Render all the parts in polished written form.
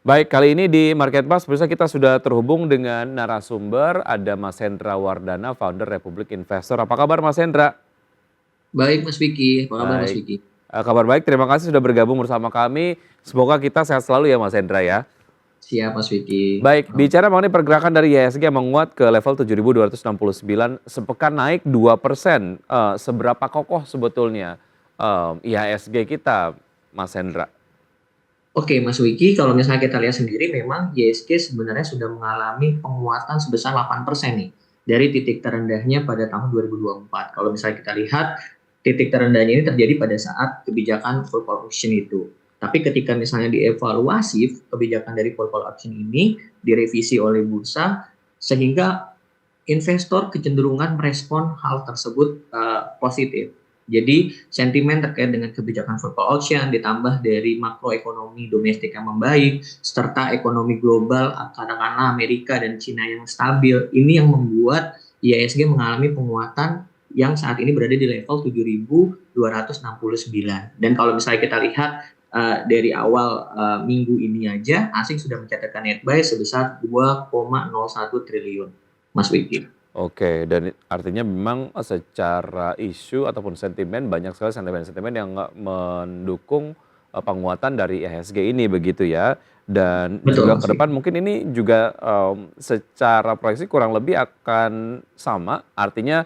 Baik, kali ini di Marketplace pemirsa kita sudah terhubung dengan narasumber, ada Mas Hendra Wardana, founder Republik Investor. Apa kabar Mas Hendra? Baik Mas Vicky, apa kabar Mas Baik, Vicky? kabar baik, terima kasih sudah bergabung bersama kami. Semoga kita sehat selalu ya Mas Hendra ya. Siap Mas Vicky. Baik, bicara mengenai pergerakan dari IHSG yang menguat ke level 7.269, sepekan naik 2%. Seberapa kokoh sebetulnya IHSG kita, Mas Hendra? Oke Mas Vicky, kalau misalnya kita lihat sendiri memang YSG sebenarnya sudah mengalami penguatan sebesar 8% nih dari titik terendahnya pada tahun 2024. Kalau misalnya kita lihat titik terendahnya ini terjadi pada saat kebijakan full call option itu. Tapi ketika misalnya dievaluasi kebijakan dari full call option ini direvisi oleh bursa sehingga investor kecenderungan merespon hal tersebut positif. Jadi sentimen terkait dengan kebijakan full call option ditambah dari makroekonomi domestik yang membaik serta ekonomi global katakanlah Amerika dan Cina yang stabil, ini yang membuat IHSG mengalami penguatan yang saat ini berada di level 7.269. Dan kalau misalnya kita lihat dari awal minggu ini aja asing sudah mencatatkan net buy sebesar 2,01 triliun. Mas Wiki. Oke, dan artinya memang secara isu ataupun sentimen banyak sekali sentimen-sentimen yang mendukung penguatan dari IHSG ini begitu ya. Dan Betul juga Mas ke depan Wiki. mungkin ini juga secara proyeksi kurang lebih akan sama, artinya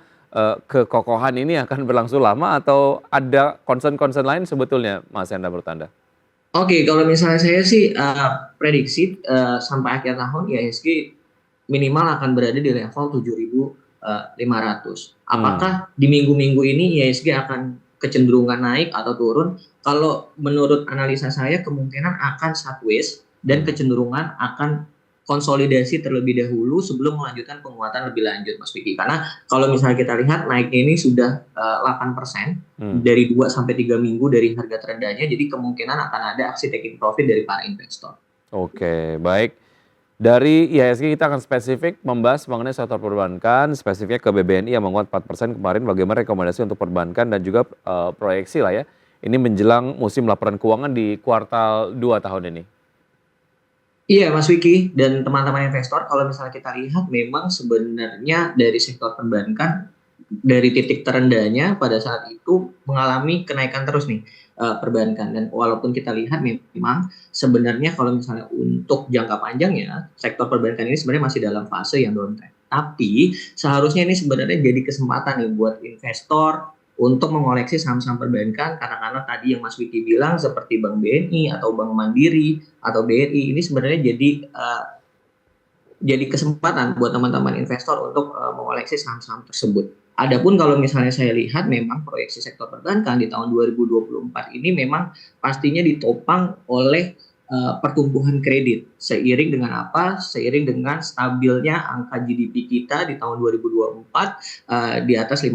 kekokohan ini akan berlangsung lama atau ada concern-concern lain sebetulnya Mas Hendra menurut Anda? Oke, kalau misalnya saya sih prediksi sampai akhir tahun IHSG minimal akan berada di level 7.500. Hmm. Apakah di minggu-minggu ini IHSG akan kecenderungan naik atau turun? Kalau menurut analisa saya kemungkinan akan sideways dan Hmm. kecenderungan akan konsolidasi terlebih dahulu sebelum melanjutkan penguatan lebih lanjut Mas Vicky. Karena kalau misalnya kita lihat naiknya ini sudah 8% Hmm. dari 2 sampai 3 minggu dari harga terendahnya, jadi kemungkinan akan ada aksi taking profit dari para investor. Oke, baik. Dari IHSG kita akan spesifik membahas mengenai sektor perbankan, spesifiknya ke BBNI yang menguat 4% kemarin, bagaimana rekomendasi untuk perbankan dan juga proyeksi lah ya. Ini menjelang musim laporan keuangan di kuartal 2 tahun ini. Iya Mas Wiki dan teman-teman investor, kalau misalnya kita lihat memang sebenarnya dari sektor perbankan dari titik terendahnya pada saat itu mengalami kenaikan terus nih perbankan, dan walaupun kita lihat memang sebenarnya kalau misalnya untuk jangka panjangnya sektor perbankan ini sebenarnya masih dalam fase yang downtrend. Tapi seharusnya ini sebenarnya jadi kesempatan nih buat investor untuk mengoleksi saham-saham perbankan, karena tadi yang Mas Wiki bilang seperti Bank BNI atau Bank Mandiri atau BRI ini sebenarnya jadi kesempatan buat teman-teman investor untuk mengoleksi saham-saham tersebut. Adapun kalau misalnya saya lihat memang proyeksi sektor perbankan di tahun 2024 ini memang pastinya ditopang oleh pertumbuhan kredit. Seiring dengan apa? Seiring dengan stabilnya angka GDP kita di tahun 2024 di atas 5%.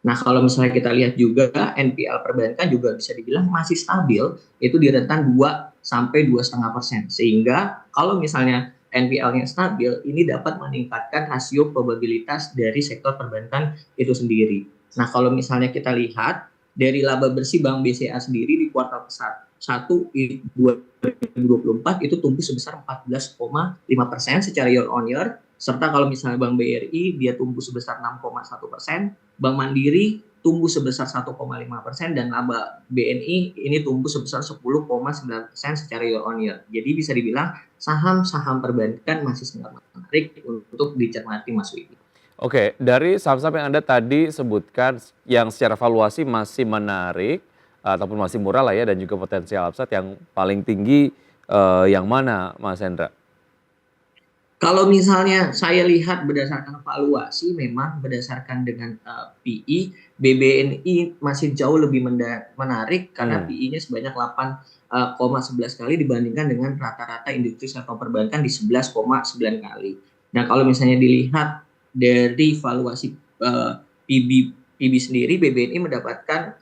Nah, kalau misalnya kita lihat juga NPL perbankan juga bisa dibilang masih stabil, itu di rentan 2 sampai 2,5%. Sehingga kalau misalnya NPL-nya stabil, ini dapat meningkatkan rasio probabilitas dari sektor perbankan itu sendiri. Nah, kalau misalnya kita lihat dari laba bersih Bank BCA sendiri di kuartal 1 2024 itu tumbuh sebesar 14,5% secara year on year, serta kalau misalnya Bank BRI dia tumbuh sebesar 6,1%, Bank Mandiri tumbuh sebesar 1,5%, dan laba BNI ini tumbuh sebesar 10,9% secara year on year. Jadi bisa dibilang saham-saham perbankan masih sangat menarik untuk dicermati Mas Widi. Oke, dari saham-saham yang Anda tadi sebutkan yang secara valuasi masih menarik ataupun masih murah lah ya dan juga potensial upside yang paling tinggi yang mana Mas Hendra? Kalau misalnya saya lihat berdasarkan valuasi, memang berdasarkan dengan PI, BBNI masih jauh lebih menarik karena Hmm. PI-nya sebanyak 8,11 kali dibandingkan dengan rata-rata industri sektor perbankan di 11,9 kali. Nah, kalau misalnya dilihat dari valuasi PB PB sendiri, BBNI mendapatkan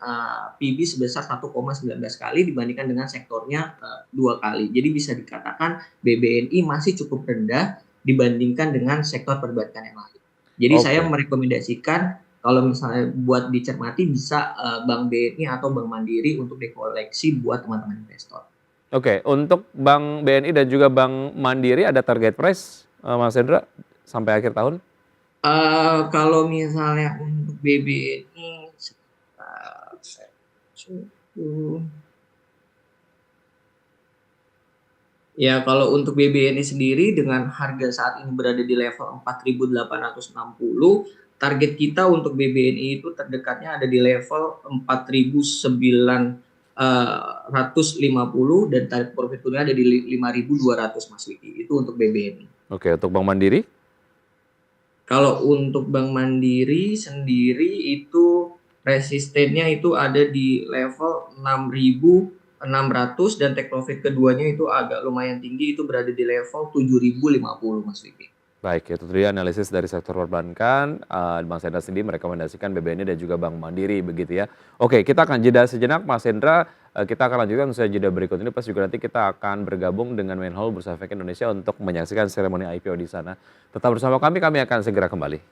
PB sebesar 1,19 kali dibandingkan dengan sektornya 2 kali. Jadi bisa dikatakan BBNI masih cukup rendah dibandingkan dengan sektor perbankan yang lain. Jadi saya Oke. merekomendasikan kalau misalnya buat dicermati bisa Bank BNI atau Bank Mandiri untuk dikoleksi buat teman-teman investor. Oke, untuk Bank BNI dan juga Bank Mandiri ada target price, Mas Hendra, sampai akhir tahun? Kalau misalnya untuk BBNI sekitar ya kalau untuk BBNI sendiri dengan harga saat ini berada di level 4.860, target kita untuk BBNI itu terdekatnya ada di level 4.950 dan target profit poolnya ada di 5.200 Mas Wiki. Itu untuk BBNI. Oke, untuk Bank Mandiri? Kalau untuk Bank Mandiri sendiri itu resistennya itu ada di level 6.600 dan take profit keduanya itu agak lumayan tinggi, itu berada di level 7.050 Mas Vicky. Baik, itu tadi analisis dari sektor perbankan, Bang Hendra sendiri merekomendasikan BBNI dan juga Bank Mandiri begitu ya. Oke, kita akan jeda sejenak Mas Hendra, kita akan lanjutkan usai jeda berikut ini, plus juga nanti kita akan bergabung dengan Menhol Bursa Efek Indonesia untuk menyaksikan seremoni IPO di sana. Tetap bersama kami akan segera kembali.